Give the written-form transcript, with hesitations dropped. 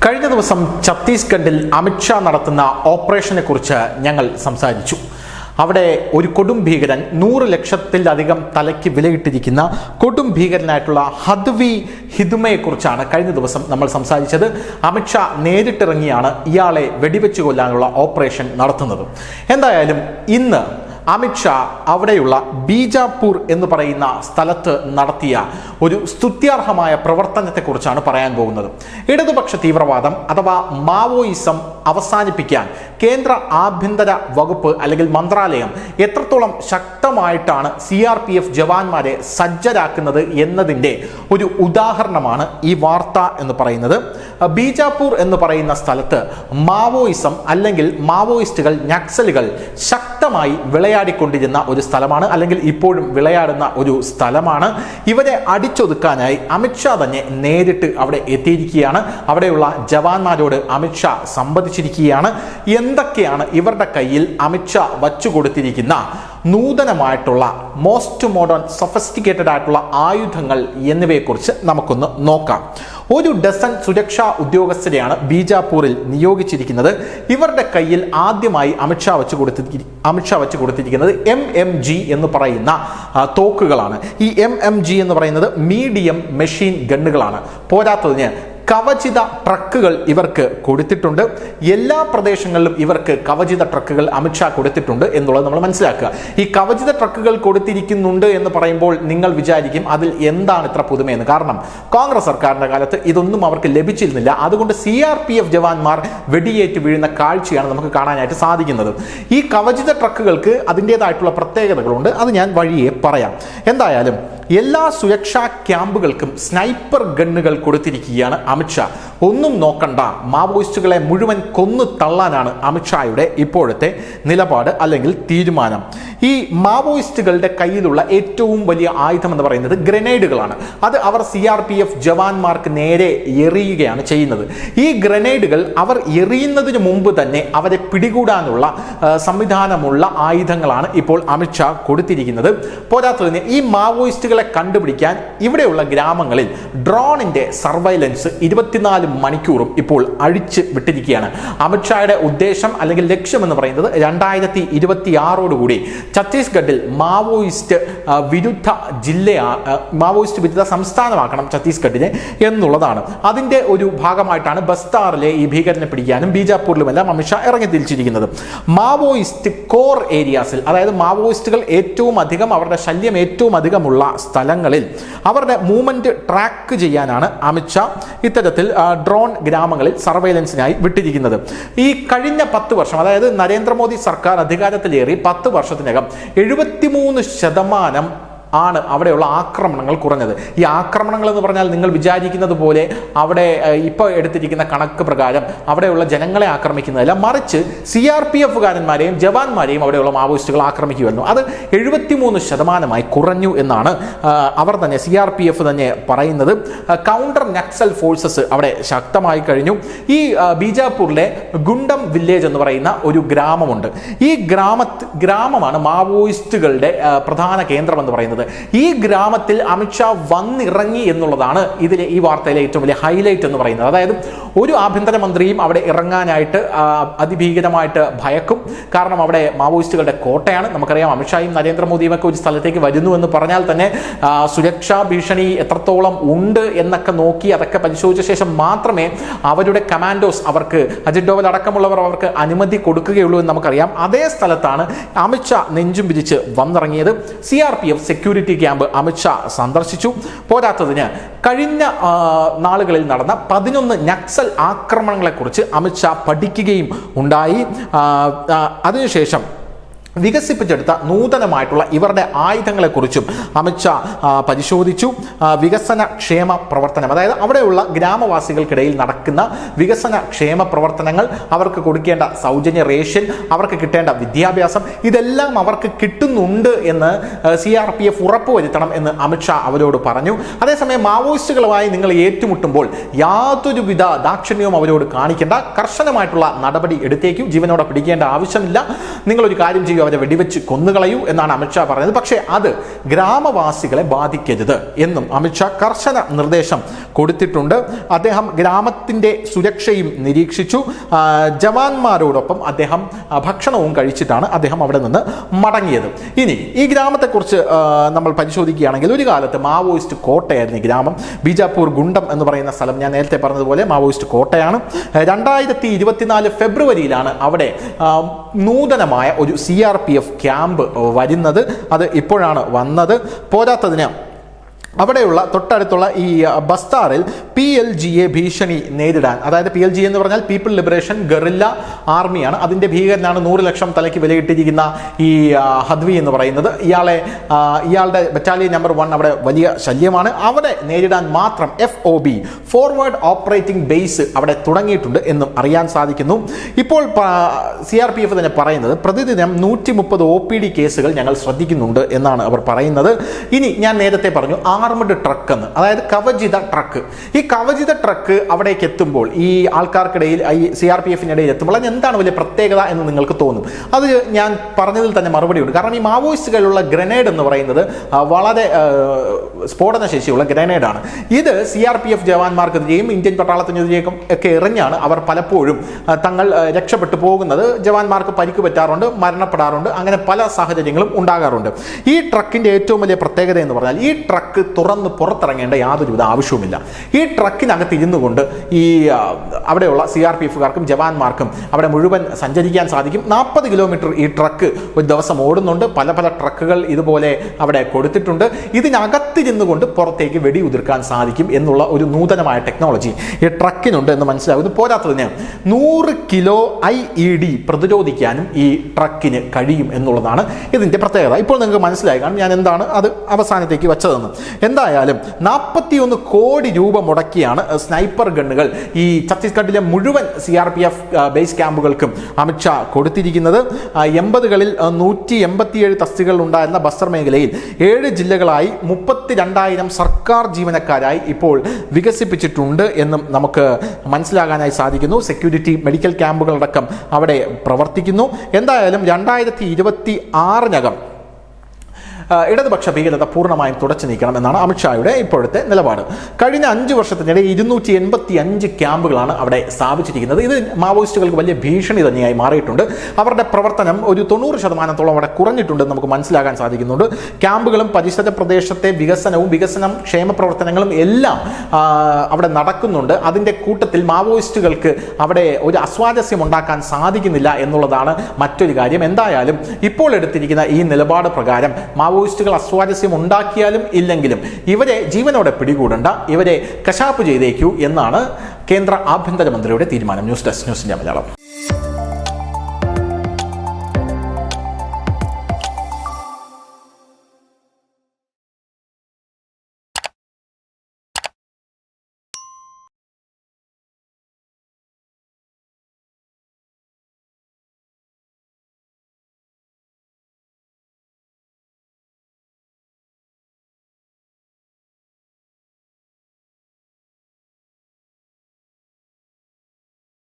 കഴിഞ്ഞ ദിവസം ഛത്തീസ്ഗഡിൽ അമിത്ഷാ നടത്തുന്ന ഓപ്പറേഷനെ കുറിച്ച് ഞങ്ങൾ സംസാരിച്ചു. അവിടെ ഒരു കൊടും ഭീകരൻ 100 ലക്ഷത്തിലധികം തലയ്ക്ക് വിലയിട്ടിരിക്കുന്ന കൊടും ഭീകരനായിട്ടുള്ള ഹദ്വി ഹിദുമയെക്കുറിച്ചാണ് കഴിഞ്ഞ ദിവസം നമ്മൾ സംസാരിച്ചത്. അമിത്ഷാ നേരിട്ടിറങ്ങിയാണ് ഇയാളെ വെടിവെച്ചു കൊല്ലാനുള്ള ഓപ്പറേഷൻ നടത്തുന്നത്. എന്തായാലും ഇന്ന് അമിത്ഷാ അവിടെയുള്ള ബീജാപൂർ എന്ന് പറയുന്ന സ്ഥലത്ത് നടത്തിയ ഒരു സ്തുത്യാർഹമായ പ്രവർത്തനത്തെക്കുറിച്ചാണ് പറയാൻ പോകുന്നത്. ഇടതുപക്ഷ തീവ്രവാദം അഥവാ മാവോയിസം അവസാനിപ്പിക്കാൻ കേന്ദ്ര ആഭ്യന്തര വകുപ്പ് അല്ലെങ്കിൽ മന്ത്രാലയം എത്രത്തോളം ശക്തമായിട്ടാണ് CRPF ജവാന്മാരെ സജ്ജരാക്കുന്നത് എന്നതിൻ്റെ ഒരു ഉദാഹരണമാണ് ഈ വാർത്ത എന്ന് പറയുന്നത്. ബീജാപൂർ എന്ന് പറയുന്ന സ്ഥലത്ത് മാവോയിസം അല്ലെങ്കിൽ മാവോയിസ്റ്റുകൾ നക്സലുകൾ ശക്തമായി വിളയാടിക്കൊണ്ടിരുന്ന ഒരു സ്ഥലമാണ്, അല്ലെങ്കിൽ ഇപ്പോഴും വിളയാടുന്ന ഒരു സ്ഥലമാണ്. ഇവരെ അടിച്ചൊതുക്കാനായി അമിത്ഷാ തന്നെ നേരിട്ട് അവിടെ എത്തിയിരിക്കുകയാണ്. അവിടെയുള്ള ജവാന്മാരോട് അമിത്ഷാ സംവദിച്ചിരിക്കുകയാണ്. എന്തൊക്കെയാണ് ഇവരുടെ കയ്യിൽ അമിത്ഷാ വച്ചു കൊടുത്തിരിക്കുന്ന നൂതനമായിട്ടുള്ള മോസ്റ്റ് മോഡേൺ സൊഫിസ്റ്റിക്കേറ്റഡ് ആയിട്ടുള്ള ആയുധങ്ങൾ എന്നിവയെക്കുറിച്ച് നമുക്കൊന്ന് നോക്കാം. 1 ഡസൻ സുരക്ഷാ ഉദ്യോഗസ്ഥരെയാണ് ബീജാപൂരിൽ നിയോഗിച്ചിരിക്കുന്നത്. ഇവരുടെ കയ്യിൽ ആദ്യമായി അമിത്ഷാ വച്ചു കൊടുത്തിരിക്കുന്നത് MMG എന്ന് പറയുന്ന തോക്കുകളാണ്. ഈ MMG എന്ന് പറയുന്നത് മീഡിയം മെഷീൻ ഗണ്ണുകളാണ്. പോരാത്തതിന് കവചിത ട്രക്കുകൾ ഇവർക്ക് കൊടുത്തിട്ടുണ്ട്. എല്ലാ പ്രദേശങ്ങളിലും ഇവർക്ക് കവചിത ട്രക്കുകൾ അമിത്ഷാ കൊടുത്തിട്ടുണ്ട് എന്നുള്ളത് നമ്മൾ മനസ്സിലാക്കുക. ഈ കവചിത ട്രക്കുകൾ കൊടുത്തിരിക്കുന്നുണ്ട് എന്ന് പറയുമ്പോൾ നിങ്ങൾ വിചാരിക്കും അതിൽ എന്താണ് ഇത്ര പുതുമയെന്ന്. കാരണം കോൺഗ്രസ് സർക്കാരിന്റെ കാലത്ത് ഇതൊന്നും അവർക്ക് ലഭിച്ചിരുന്നില്ല. അതുകൊണ്ട് CRPF ജവാന്മാർ വെടിയേറ്റ് വീഴുന്ന കാഴ്ചയാണ് നമുക്ക് കാണാനായിട്ട് സാധിക്കുന്നത്. ഈ കവചിത ട്രക്കുകൾക്ക് അതിൻ്റെതായിട്ടുള്ള പ്രത്യേകതകളുണ്ട്. അത് ഞാൻ വഴിയെ പറയാം. എന്തായാലും എല്ലാ സുരക്ഷാ ക്യാമ്പുകൾക്കും സ്നൈപ്പർ ഗണ്ണുകൾ കൊടുത്തിരിക്കുകയാണ് അമിത്ഷാ. ഒന്നും നോക്കണ്ട, മാവോയിസ്റ്റുകളെ മുഴുവൻ കൊന്നു തള്ളാനാണ് അമിത്ഷായുടെ ഇപ്പോഴത്തെ നിലപാട് അല്ലെങ്കിൽ തീരുമാനം. ഈ മാവോയിസ്റ്റുകളുടെ കയ്യിലുള്ള ഏറ്റവും വലിയ ആയുധം എന്ന് പറയുന്നത് ഗ്രനേഡുകളാണ്. അത് അവർ CRPF ജവാന്മാർക്ക് നേരെ എറിയുകയാണ് ചെയ്യുന്നത്. ഈ ഗ്രനേഡുകൾ അവർ എറിയുന്നതിന് മുമ്പ് തന്നെ അവരെ പിടികൂടാനുള്ള സംവിധാനമുള്ള ആയുധങ്ങളാണ് ഇപ്പോൾ അമിത്ഷാ കൊടുത്തിരിക്കുന്നത്. പോരാത്തതിന് ഈ മാവോയിസ്റ്റുകളെ കണ്ടുപിടിക്കാൻ ഇവിടെയുള്ള ഗ്രാമങ്ങളിൽ ഡ്രോണിന്റെ സർവൈലൻസ് 24 മണിക്കൂറും ഇപ്പോൾ അഴിച്ച് വിട്ടിരിക്കുകയാണ്. അമിത്ഷായുടെ ഉദ്ദേശം അല്ലെങ്കിൽ ലക്ഷ്യം എന്ന് പറയുന്നത് 2026 ഛത്തീസ്ഗഡിൽ മാവോയിസ്റ്റ് വിരുദ്ധ സംസ്ഥാനമാക്കണം ഛത്തീസ്ഗഡിനെ എന്നുള്ളതാണ്. അതിന്റെ ഒരു ഭാഗമായിട്ടാണ് ബസ്താറിലെ ഈ ഭീകരനെ പിടിക്കാനും ബീജാപൂരിലുമെല്ലാം അമിത്ഷാ ഇറങ്ങി തിരിച്ചിരിക്കുന്നത്. മാവോയിസ്റ്റ് കോർ ഏരിയാസിൽ, അതായത് മാവോയിസ്റ്റുകൾ ഏറ്റവും അധികം അവരുടെ ശല്യം ഏറ്റവും അധികമുള്ള സ്ഥലങ്ങളിൽ അവരുടെ മൂവ്മെന്റ് ട്രാക്ക് ചെയ്യാനാണ് അമിത്ഷാ ഇത്തരത്തിൽ ഡ്രോൺ ഗ്രാമങ്ങളിൽ സർവൈലൻസിനായി വിട്ടിരിക്കുന്നത്. ഈ കഴിഞ്ഞ 10 വർഷം, അതായത് നരേന്ദ്രമോദി സർക്കാർ അധികാരത്തിലേറി 10 വർഷത്തിനകം 73% ആണ് അവിടെയുള്ള ആക്രമണങ്ങൾ കുറഞ്ഞത്. ഈ ആക്രമണങ്ങൾ എന്ന് പറഞ്ഞാൽ നിങ്ങൾ വിചാരിക്കുന്നത് പോലെ അവിടെ ഇപ്പോൾ എടുത്തിരിക്കുന്ന കണക്ക് പ്രകാരം അവിടെയുള്ള ജനങ്ങളെ ആക്രമിക്കുന്നതല്ല, മറിച്ച് CRPF ജവാന്മാരെയും അവിടെയുള്ള മാവോയിസ്റ്റുകൾ ആക്രമിക്കുമായിരുന്നു. അത് 73% കുറഞ്ഞു എന്നാണ് അവർ തന്നെ CRPF തന്നെ പറയുന്നത്. കൗണ്ടർ നക്സൽ ഫോഴ്സസ് അവിടെ ശക്തമായി കഴിഞ്ഞു. ഈ ബീജാപൂരിലെ ഗുണ്ടം വില്ലേജ് എന്ന് പറയുന്ന ഒരു ഗ്രാമമുണ്ട്. ഈ ഗ്രാമമാണ് മാവോയിസ്റ്റുകളുടെ പ്രധാന കേന്ദ്രം എന്ന് പറയുന്നത്. ഈ ഗ്രാമത്തിൽ അമിത്ഷാ വന്നിറങ്ങി എന്നുള്ളതാണ് ഈ വാർത്തയിലെ ഏറ്റവും വലിയ ഹൈലൈറ്റ് എന്ന് പറയുന്നത്. അതായത് ഒരു ആഭ്യന്തരമന്ത്രിയും അവിടെ ഇറങ്ങാനായിട്ട് അതിഭീകരമായിട്ട് ഭയക്കും. കാരണം അവിടെ മാവോയിസ്റ്റുകളുടെ കോട്ടയാണ്. നമുക്കറിയാം അമിത്ഷായും നരേന്ദ്രമോദിയും ഒക്കെ ഒരു സ്ഥലത്തേക്ക് വരുന്നു എന്ന് പറഞ്ഞാൽ തന്നെ സുരക്ഷാ ഭീഷണി എത്രത്തോളം ഉണ്ട് എന്നൊക്കെ നോക്കി അതൊക്കെ പരിശോധിച്ച ശേഷം മാത്രമേ അവരുടെ കമാൻഡോസ് അവർക്ക് അജിത് ഡോവൽ അടക്കമുള്ളവർ അവർക്ക് അനുമതി കൊടുക്കുകയുള്ളൂ എന്ന് നമുക്കറിയാം. അതേ സ്ഥലത്താണ് അമിത്ഷാ നെഞ്ചും പിരിച്ച് വന്നിറങ്ങിയത്. CRPF സെക്യൂരിറ്റി ക്യാമ്പ് അമിത്ഷാ സന്ദർശിച്ചു. പോരാത്തതിന് കഴിഞ്ഞ നാളുകളിൽ നടന്ന 11 നക്സൽ ആക്രമണങ്ങളെക്കുറിച്ച് അമിത്ഷാ പഠിക്കുകയും ഉണ്ടായി. അതിനുശേഷം വികസിപ്പിച്ചെടുത്ത നൂതനമായിട്ടുള്ള ഇവരുടെ ആയുധങ്ങളെക്കുറിച്ചും അമിത്ഷാ പരിശോധിച്ചു. വികസന ക്ഷേമ പ്രവർത്തനം, അതായത് അവിടെയുള്ള ഗ്രാമവാസികൾക്കിടയിൽ നടക്കുന്ന വികസന ക്ഷേമ പ്രവർത്തനങ്ങൾ, അവർക്ക് കൊടുക്കേണ്ട സൗജന്യ റേഷൻ, അവർക്ക് കിട്ടേണ്ട വിദ്യാഭ്യാസം, ഇതെല്ലാം അവർക്ക് കിട്ടുന്നുണ്ട് എന്ന് CRPF ഉറപ്പുവരുത്തണം എന്ന് അമിത്ഷാ അവരോട് പറഞ്ഞു. അതേസമയം മാവോയിസ്റ്റുകളുമായി നിങ്ങൾ ഏറ്റുമുട്ടുമ്പോൾ യാതൊരുവിധ ദാക്ഷിണ്യവും അവരോട് കാണിക്കേണ്ട, കർശനമായിട്ടുള്ള നടപടി എടുത്തേക്കും, ജീവനോടെ പിടിക്കേണ്ട ആവശ്യമില്ല. നിങ്ങളൊരു കാര്യം ചെയ്യുക, അവരെ വെടിവെച്ച് കൊന്നുകളയൂ എന്നാണ് അമിത്ഷാ പറയുന്നത്. പക്ഷേ അത് ഗ്രാമവാസികളെ ബാധിക്കരുത് എന്നും അമിത്ഷാ കർശന നിർദ്ദേശം കൊടുത്തിട്ടുണ്ട്. അദ്ദേഹം ഗ്രാമത്തിൻ്റെ സുരക്ഷയും നിരീക്ഷിച്ചു. ജവാന്മാരോടൊപ്പം അദ്ദേഹം ഭക്ഷണവും കഴിച്ചിട്ടാണ് അദ്ദേഹം അവിടെ നിന്ന് മടങ്ങിയത്. ഇനി ഈ ഗ്രാമത്തെക്കുറിച്ച് നമ്മൾ പരിശോധിക്കുകയാണെങ്കിൽ ഒരു കാലത്ത് മാവോയിസ്റ്റ് കോട്ടയായിരുന്നു ഈ ഗ്രാമം. ബീജാപ്പൂർ ഗുണ്ടം എന്ന് പറയുന്ന സ്ഥലം ഞാൻ നേരത്തെ പറഞ്ഞതുപോലെ മാവോയിസ്റ്റ് കോട്ടയാണ്. 2024 ഫെബ്രുവരിയിലാണ് അവിടെ നൂതനമായ ഒരു CRPF ക്യാമ്പ് വരുന്നത്. അത് ഇപ്പോഴാണ് വന്നത്. പോരാത്തതിന് അവിടെയുള്ള തൊട്ടടുത്തുള്ള ഈ ബസ്താറിൽ PLGA ഭീഷണി നേരിടാൻ, അതായത് PLGA എന്ന് പറഞ്ഞാൽ പീപ്പിൾ ലിബറേഷൻ ഗറില്ല ആർമിയാണ്. അതിൻ്റെ ഭീകരനാണ് 100 ലക്ഷം തലയ്ക്ക് വിലയിട്ടിരിക്കുന്ന ഈ ഹദ്വി എന്ന് പറയുന്നത്. ഇയാളുടെ ബറ്റാലിയൻ നമ്പർ 1 അവിടെ വലിയ ശല്യമാണ്. അവിടെ നേരിടാൻ മാത്രം FOB ഫോർവേഡ് ഓപ്പറേറ്റിംഗ് ബേസ് അവിടെ തുടങ്ങിയിട്ടുണ്ട് എന്നും അറിയാൻ സാധിക്കുന്നു. ഇപ്പോൾ CRPF തന്നെ പറയുന്നത് പ്രതിദിനം 130 OPD കേസുകൾ ഞങ്ങൾ ശ്രദ്ധിക്കുന്നുണ്ട് എന്നാണ് അവർ പറയുന്നത്. ഇനി ഞാൻ നേരത്തെ പറഞ്ഞു ആർമഡ് ട്രക്ക് എന്ന്, അതായത് കവചിത ട്രക്ക്. ഈ കവചിത ട്രക്ക് അവിടേക്ക് എത്തുമ്പോൾ ഈ ആൾക്കാർക്കിടയിൽ ഈ CRPFിനിടയിൽ എത്തുമ്പോൾ അതിന് എന്താണ് വലിയ പ്രത്യേകത എന്ന് നിങ്ങൾക്ക് തോന്നും. അത് ഞാൻ പറഞ്ഞതിൽ തന്നെ മറുപടിയുണ്ട്. കാരണം ഈ മാവോയിസ്റ്റുകളുള്ള ഗ്രനേഡ് എന്ന് പറയുന്നത് വളരെ സ്ഫോടന ശേഷിയുള്ള ഗ്രനേഡാണ്. ഇത് CRPF ജവാന്മാർക്കെതിരെയും ഇന്ത്യൻ പട്ടാളത്തിനെതിരെയും ഒക്കെ എറിഞ്ഞാണ് അവർ പലപ്പോഴും തങ്ങൾ രക്ഷപ്പെട്ടു പോകുന്നത്. ജവാന്മാർക്ക് പരിക്ക് പറ്റാറുണ്ട്, മരണപ്പെടാറുണ്ട്, അങ്ങനെ പല സാഹചര്യങ്ങളും ഉണ്ടാകാറുണ്ട്. ഈ ട്രക്കിൻ്റെ ഏറ്റവും വലിയ പ്രത്യേകത എന്ന് പറഞ്ഞാൽ ഈ ട്രക്ക് തുറന്ന് പുറത്തിറങ്ങേണ്ട യാതൊരുവിധ ആവശ്യവുമില്ല. ഈ ട്രക്കിനകത്ത് ഇരുന്നു കൊണ്ട് ഈ അവിടെയുള്ള CRPFകാർക്കും ജവാന്മാർക്കും അവിടെ മുഴുവൻ സഞ്ചരിക്കാൻ സാധിക്കും. 40 കിലോമീറ്റർ ഈ ട്രക്ക് ഒരു ദിവസം ഓടുന്നുണ്ട്. പല പല ട്രക്കുകൾ ഇതുപോലെ അവിടെ കൊടുത്തിട്ടുണ്ട്. ഇതിനകത്തിരുന്നു കൊണ്ട് പുറത്തേക്ക് വെടിയുതിർക്കാൻ സാധിക്കും എന്നുള്ള ഒരു നൂതനമായ ടെക്നോളജി ഈ ട്രക്കിനുണ്ട് എന്ന് മനസ്സിലാകുന്നു. പോരാത്തതിന് 100 കിലോ IED പ്രതിരോധിക്കാനും ഈ ട്രക്കിന് കഴിയും എന്നുള്ളതാണ് ഇതിൻ്റെ പ്രത്യേകത. ഇപ്പോൾ നിങ്ങൾക്ക് മനസ്സിലായി കാണും ഞാൻ എന്താണ് അത് അവസാനത്തേക്ക് വച്ചതെന്ന്. എന്തായാലും 41 കോടി രൂപ മുടക്കിയാണ് സ്നൈപ്പർ ഗണ്ണുകൾ ഈ ഛത്തീസ്ഗഡിലെ മുഴുവൻ CRPF ബേസ് ക്യാമ്പുകൾക്കും അമിത്ഷാ കൊടുത്തിരിക്കുന്നത്. 80കളിൽ 187 തസ്തികകൾ ഉണ്ടായിരുന്ന ബസ്തർ മേഖലയിൽ 7 ജില്ലകളായി 32,000 സർക്കാർ ജീവനക്കാരായി ഇപ്പോൾ വികസിപ്പിച്ചിട്ടുണ്ട് എന്നും നമുക്ക് മനസ്സിലാകാനായി സാധിക്കുന്നു. സെക്യൂരിറ്റി മെഡിക്കൽ ക്യാമ്പുകളടക്കം അവിടെ പ്രവർത്തിക്കുന്നു. എന്തായാലും 2026-നകം ഇടതുപക്ഷ ഭീകരത പൂർണ്ണമായും തുടച്ചു നീക്കണം എന്നാണ് അമിത്ഷായുടെ ഇപ്പോഴത്തെ നിലപാട്. കഴിഞ്ഞ 5 വർഷത്തിനിടെ 285 ക്യാമ്പുകളാണ് അവിടെ സ്ഥാപിച്ചിരിക്കുന്നത്. ഇത് മാവോയിസ്റ്റുകൾക്ക് വലിയ ഭീഷണി തന്നെയായി മാറിയിട്ടുണ്ട്. അവരുടെ പ്രവർത്തനം ഒരു 90% അവിടെ കുറഞ്ഞിട്ടുണ്ടെന്ന് നമുക്ക് മനസ്സിലാക്കാൻ സാധിക്കുന്നുണ്ട്. ക്യാമ്പുകളും പരിസര പ്രദേശത്തെ വികസനം ക്ഷേമ പ്രവർത്തനങ്ങളും എല്ലാം അവിടെ നടക്കുന്നുണ്ട്. അതിൻ്റെ കൂട്ടത്തിൽ മാവോയിസ്റ്റുകൾക്ക് അവിടെ ഒരു അസ്വാരസ്യം ഉണ്ടാക്കാൻ സാധിക്കുന്നില്ല എന്നുള്ളതാണ് മറ്റൊരു കാര്യം. എന്തായാലും ഇപ്പോൾ എടുത്തിരിക്കുന്ന ഈ നിലപാട് പ്രകാരം മാവോയിസ്റ്റുകൾ അസ്വാരസ്യം ഉണ്ടാക്കിയാലും ഇല്ലെങ്കിലും ഇവരെ ജീവനോടെ പിടികൂടണ്ട, ഇവരെ കശാപ്പ് ചെയ്തേക്കൂ എന്നാണ് കേന്ദ്ര ആഭ്യന്തരമന്ത്രിയുടെ തീരുമാനം. News desk news India Malayalam.